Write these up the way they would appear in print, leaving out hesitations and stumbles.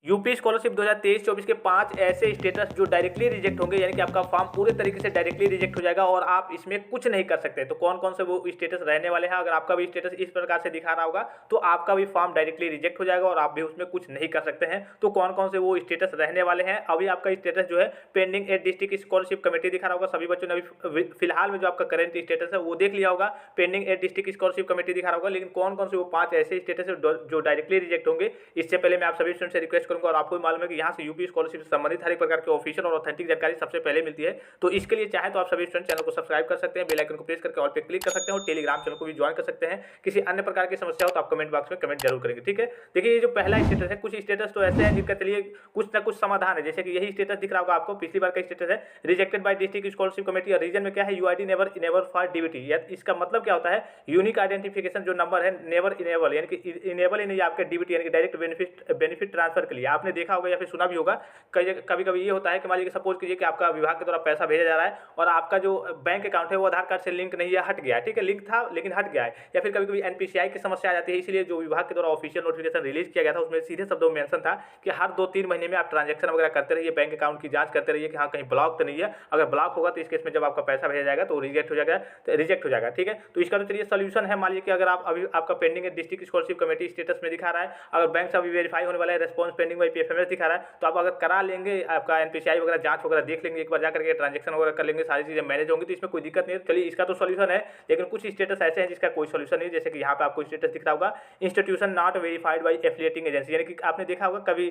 UP scholarship 2023-24 के 5 ऐसे status जो डायरेक्टली रिजेक्ट होंगे, यानी कि आपका फॉर्म पूरे तरीके से डायरेक्टली रिजेक्ट हो जाएगा और आप इसमें कुछ नहीं कर सकते। तो कौन कौन से वो स्टेटस रहने वाले हैं? अगर आपका भी स्टेटस इस प्रकार से दिखा रहा होगा तो आपका भी फॉर्म डायरेक्टली रिजेक्ट हो जाएगा और आप भी उसमें कुछ नहीं कर सकते हैं। तो कौन कौन से वो स्टेटस रहने वाले हैं? अभी आपका स्टेटस जो है pending at district scholarship committee दिखा रहा होगा। सभी बच्चों ने अभी फिलहाल में जो आपका करंट स्टेटस है वो देख लिया होगा, pending at district scholarship committee दिखा रहा होगा। लेकिन कौन कौन से वो 5 ऐसे स्टेटस है जो डायरेक्टली रिजेक्ट होंगे, इससे पहले मैं आप सभी स्टूडेंट से रिक्वेस्ट करूंगा, और आपको भी मालूम है कि यहाँ से यूपी स्कॉलरशिप से संबंधित हर एक प्रकार की ऑफिशियल और ऑथेंटिक जानकारी सबसे पहले मिलती है। तो इसके लिए चाहे तो आप सभी स्टूडेंट चैनल को सब्सक्राइब कर सकते हैं, बेल आइकन को प्रेस करके ऑल पे क्लिक कर सकते हैं और टेलीग्राम चैनल को भी ज्वाइन कर सकते हैं। किसी अन्य प्रकार की समस्या हो तो आप कमेंट बॉक्स में कमेंट जरूर करेंगे, ठीक है। देखिए, ये जो पहला स्टेटस है, कुछ स्टेटस तो ऐसे हैं जिनका चलिए कुछ ना कुछ समाधान है। जैसे कि यही स्टेटस दिख रहा होगा आपको, पिछली बार का स्टेटस है, rejected by district scholarship committee. और रीजन में क्या है? UID never enable for DBT. इसका मतलब क्या होता है? यूनिक आइडेंटिफिकेशन जो नंबर है नेवर इनेबल, यानी कि इनेबल ही नहीं आपके डीबीटी यानी कि डायरेक्ट बेनिफिट ट्रांसफर के लिए। आपने देखा होगा या फिर सुना भी होगा, कभी कभी ये होता है कि मान लीजिए सपोज कीजिए कि आपका विभाग के द्वारा पैसा भेजा जा रहा है और आपका जो बैंक अकाउंट है वो आधार कार्ड से लिंक नहीं है, हट गया है, ठीक है, लिंक था लेकिन हट गया है। या फिर कभी कभी एनपीसीआई की समस्या आ जाती है, इसलिए जो विभाग के द्वारा ऑफिशियल नोटिफिकेशन रिलीज किया गया था उसमें सीधे शब्दों में मेंशन था कि हर 2-3 महीने में आप ट्रांजेक्शन वगैरह करते रहिए, बैंक अकाउंट की जांच करते रहिए कि हाँ कहीं ब्लॉक तो नहीं है। अगर ब्लॉक होगा तो इस केस में जब आपका पैसा भेजा जाएगा तो रिजेक्ट हो जाएगा, ठीक है। तो इसका तो चलिए सोल्यूशन है। मान लीजिए कि अगर आप अभी आपका पेंडिंग है डिस्ट्रिक्ट स्कॉलरशिप कमेटी स्टेटस में दिखा रहा है, अगर बैंक से अभी वेरीफाई होने वाला है, रेस्पॉन्स पेंडिंग बाई पीएफएमएस दिखा रहा है, तो आप अगर करा लेंगे, आपका एनपीसीआई वगैरह जांच वगैरह देख लेंगे, एक बार जाकर के ट्रांजेक्शन वगैरह कर लेंगे, सारी चीजें मैनेज होंगी, तो इसमें कोई दिक्कत नहीं है। चलिए, इसका तो सोल्यूशन है। लेकिन कुछ स्टेटस ऐसे हैं जिसका कोई सोल्यूशन नहीं है। जैसे कि यहाँ पे आपको स्टेटस दिख रहा होगा, institution not verified by affiliating agency, यानी कि आपने देखा होगा कभी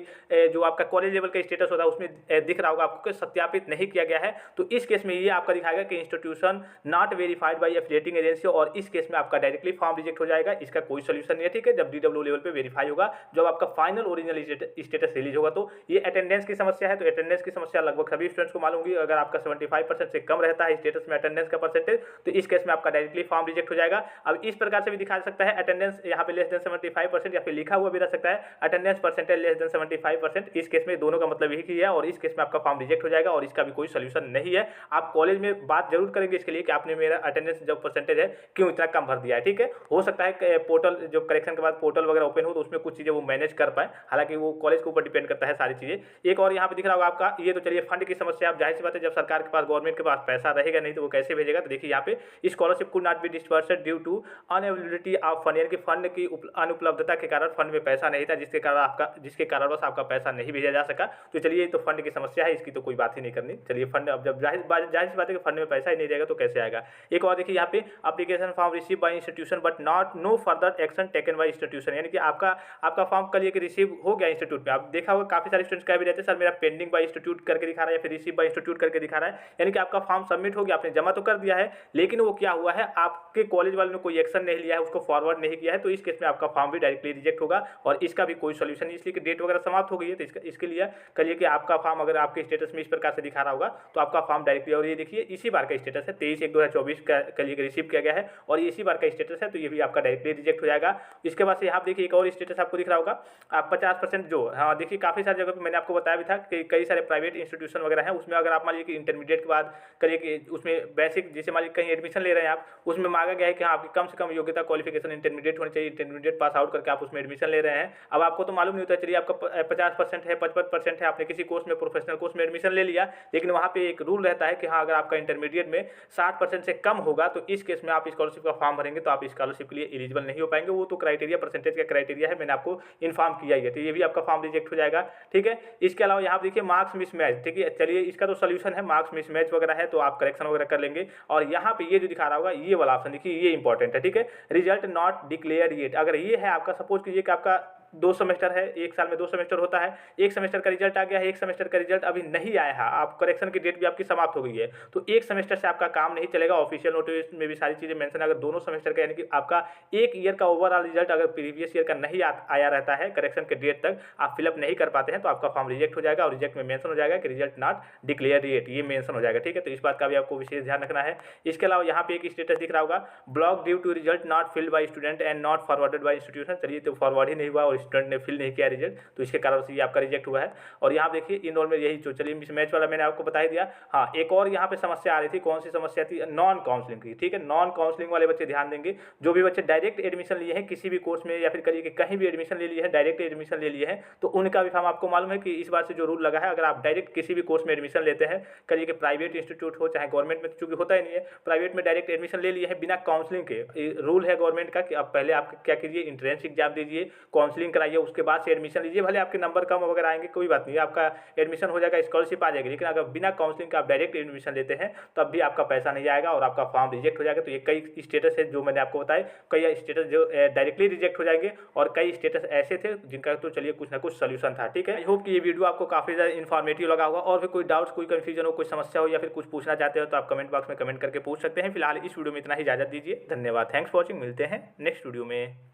जो आपका कॉलेज लेवल का स्टेटस होता है उसमें दिख रहा होगा आपको कि सत्यापित नहीं किया गया है। तो इस केस में ये आपका दिखाएगा कि institution not verified by affiliating agency, और इस केस में आपका डायरेक्टली फॉर्म रिजेक्ट हो जाएगा। इसका कोई सोल्यूशन नहीं है, ठीक है। जब डीडब्ल्यू लेवल पे वेरीफाई होगा, जब आपका फाइनल ओरिजिनल स्टेटस रिलीज होगा। तो ये अटेंडेंस की समस्या है। तो अटेंडेंस की समस्या लगभग सभी स्टूडेंट्स को मालूम होगी। अगर आपका 75% से कम रहता है स्टेटस में अटेंडेंस का परसेंटेज, तो इस केस में आपका डायरेक्टली फॉर्म रिजेक्ट हो जाएगा। अब इस प्रकार से भी दिखा सकता है, अटेंडेंस यहाँ पे लेस देन 75%, या फिर लिखा हुआ भी रह सकता है अटेंडेंस परसेंटेज लेस देन 75%। इस केस में दोनों का मतलब यही है, और इस केस में आपका फॉर्म रिजेक्ट हो जाएगा और इसका भी कोई सोल्यूशन नहीं है। आप कॉलेज में बात जरूर करेंगे इसके लिए कि आपने मेरा अटेंडेंस जो परसेंटेज है क्यों इतना कम भर दिया है, ठीक है। हो सकता है पोर्टल जो करेक्शन के बाद पोर्टल वगैरह ओपन हो तो उसमें कुछ चीजें वो मैनेज कर पाए, हालांकि वो कॉलेज के ऊपर डिपेंड करता है सारी चीजें। एक और यहाँ पे दिख रहा होगा आपका, ये तो चलिए फंड की समस्या। आप जाहिर सी बात है, जब सरकार के पास गवर्नमेंट के पास पैसा रहेगा नहीं तो वो कैसे भेजेगा। तो देखिए यहाँ पे scholarship could not be disbursed due to unavailability of fund, यानी कि फंड की अनुपलब्धता के कारण फंड में पैसा नहीं था, जिसके कारणवश आपका पैसा नहीं भेजा जा सका। तो चलिए, तो फंड की समस्या है, इसकी तो कोई बात ही नहीं करनी। चलिए, फंड अब जब जाहिर सी बात है कि फंड में पैसा ही नहीं रहेगा तो कैसे आएगा। एक और देखिए यहाँ पे, application form receive by institution but not know further action taken by institution, यानी कि आपका फॉर्म कल ये रिसीव हो गया इंस्टीट्यूट में। आप देखा होगा काफी सारे स्टूडेंट्स कह भी रहते हैं सर मेरा पेंडिंग बाय इंस्टीट्यूट करके दिखा रहा है या फिर रिसीव बाय इंस्टीट्यूट करके दिखा रहा है, यानी कि आपका फॉर्म सबमिट हो गया, आपने जमा तो कर दिया है, लेकिन वो क्या हुआ है, आपके कॉलेज वालों ने कोई एक्शन नहीं लिया है, उसको फॉरवर्ड नहीं किया है। तो इस केस में आपका फॉर्म भी डायरेक्टली रिजेक्ट होगा और इसका भी कोई सोल्यूशन नहीं, इसलिए कि डेट वगैरह समाप्त हो गई है। तो इसके लिए करिए कि आपका फॉर्म अगर आपके स्टेटस में इस प्रकार से दिखा रहा होगा तो आपका फॉर्म डायरेक्टली, और ये देखिए इसी बार का स्टेटस है 23/1/2024 का कल रिसीव किया गया है और ये इसी बार का स्टेटस है, तो ये भी आपका डायरेक्टली रिजेक्ट हो जाएगा। इसके बाद से यहाँ देखिए एक और स्टेटस आपको दिख रहा होगा, आप 50% जो, हाँ देखिए काफी सारी जगह पे मैंने आपको बताया भी था कि कई सारे प्राइवेट इंस्टीट्यूशन वगैरह हैं, उसमें अगर आप मान लीजिए कि इंटरमीडिएट के बाद करिए कि उसमें बेसिक, जैसे मान लीजिए कहीं एडमिशन ले रहे हैं आप, उसमें मांगा गया है कि हाँ आपकी कम से कम योग्यता क्वालिफिकेशन इंटरमीडिएट होनी चाहिए, इंटरमीडिएट पास आउट करके आप उसमें एडमिशन ले रहे हैं। अब आपको तो मालूम नहीं होता, चलिए आपका 50% है, 55% है, आपने किसी कोर्स में प्रोफेशनल कोर्स में एडमिशन ले लिया, लेकिन वहाँ पे एक रूल रहता है कि हाँ अगर आपका इंटरमीडिएट में 60% से कम होगा तो इस केस में आप स्कॉलरशिप का फॉर्म भरेंगे तो आप स्कॉलरशिप के लिए एलिजिबल नहीं हो पाएंगे। वो तो क्राइटेरिया परसेंटेज का क्राइटेरिया है, मैंने आपको इन्फॉर्म किया ही है, तो ये भी आपका फॉर्म रिजेक्ट हो जाएगा, ठीक है। इसके अलावा यहाँ देखिए मार्क्स मिसमैच, ठीक है, चलिए इसका तो सोल्यूशन है, मार्क्स मिसमैच वगैरह है तो आप करेक्शन वगैरह कर लेंगे। और यहाँ पे ये जो दिखा रहा होगा ये वाला ऑप्शन देखिए, ये इंपॉर्टेंट है, ठीक है, रिजल्ट नॉट डिक्लेयर येट। अगर ये है आपका, सपोज कीजिए कि आपका 2 सेमेस्टर है, एक साल में 2 सेमेस्टर होता है, एक सेमेस्टर का रिजल्ट आ गया है, एक सेमेस्टर का रिजल्ट अभी नहीं आया है, आप करेक्शन की डेट भी आपकी समाप्त हो गई है, तो एक सेमेस्टर से आपका काम नहीं चलेगा। ऑफिशियल नोटिस में भी सारी चीजें मेंशन है, अगर दोनों सेमेस्टर का यानी कि आपका एक ईयर का ओवरऑल रिजल्ट अगर प्रीवियस ईयर का नहीं आया रहता है करेक्शन के डेट तक आप फिलअप नहीं कर पाते हैं तो आपका फॉर्म रिजेक्ट हो जाएगा, और रिजेक्ट में मेंशन हो जाएगा कि रिजल्ट नॉट डिक्लेयर येट, ये मेंशन हो जाएगा, ठीक है। तो इस बात का भी आपको विशेष ध्यान रखना है। इसके अलावा यहाँ पे एक स्टेटस दिख रहा होगा, block due to result not filled by student and not forwarded by institution. चलिए, तो फॉरवर्ड ही नहीं हुआ और स्टूडेंट ने फिल नहीं किया रिजल्ट, तो इसके कारण से ये आपका रिजेक्ट हुआ है। और यहाँ देखिए इनरोल में यही जो चलिए मिसमैच वाला मैंने आपको बता ही दिया। हाँ, एक और यहाँ पे समस्या आ रही थी, कौन सी समस्या थी? नॉन काउंसलिंग की, ठीक है। नॉन काउंसलिंग वाले बच्चे ध्यान देंगे, जो भी बच्चे डायरेक्ट एडमिशन लिए हैं किसी भी कोर्स में, या फिर करिए कि कहीं भी एडमिशन ले लिए हैं, डायरेक्ट एडमिशन ले लिए हैं, तो उनका भी फॉर्म आपको मालूम है कि इस बार से जो रूल लगा है, अगर आप डायरेक्ट किसी भी कोर्स में एडमिशन लेते हैं, करिए कि प्राइवेट इंस्टीट्यूट हो चाहे गवर्नमेंट में, चूंकि होता ही नहीं है, प्राइवेट में डायरेक्ट एडमिशन ले लिए हैं बिना काउंसलिंग के, रूल है गवर्नमेंट का कि अब पहले आप क्या कीजिए, इंट्रेंस एग्जाम दीजिए, काउंसलिंग कराइए, उसके बाद से एडमिशन लीजिए। भले आपके नंबर कम वगैरह आएंगे, कोई बात नहीं, आपका एडमिशन हो जाएगा, स्कॉलरशिप आ जाएगी। लेकिन अगर बिना काउंसलिंग का आप डायरेक्ट एडमिशन लेते हैं तब भी आपका पैसा नहीं आएगा और आपका फॉर्म रिजेक्ट हो जाएगा। तो ये कई स्टेटस है जो मैंने आपको बताए, कई स्टेटस जो डायरेक्टली रिजेक्ट हो जाएंगे और कई स्टेटस ऐसे थे जिनका तो चलिए कुछ ना कुछ सोल्यूशन था, ठीक है। आई होप कि ये वीडियो आपको काफी ज़्यादा इन्फॉर्मेटिव लगा होगा। और भी कोई डाउट्स, कोई कंफ्यूजन हो, कोई समस्या हो या फिर कुछ पूछना चाहते हो तो आप कमेंट बॉक्स में कमेंट करके पूछ सकते हैं। फिलहाल इस वीडियो में इतना ही, इजाजत दीजिए, धन्यवाद, थैंक्स फॉर वॉचिंग, मिलते हैं नेक्स्ट वीडियो में।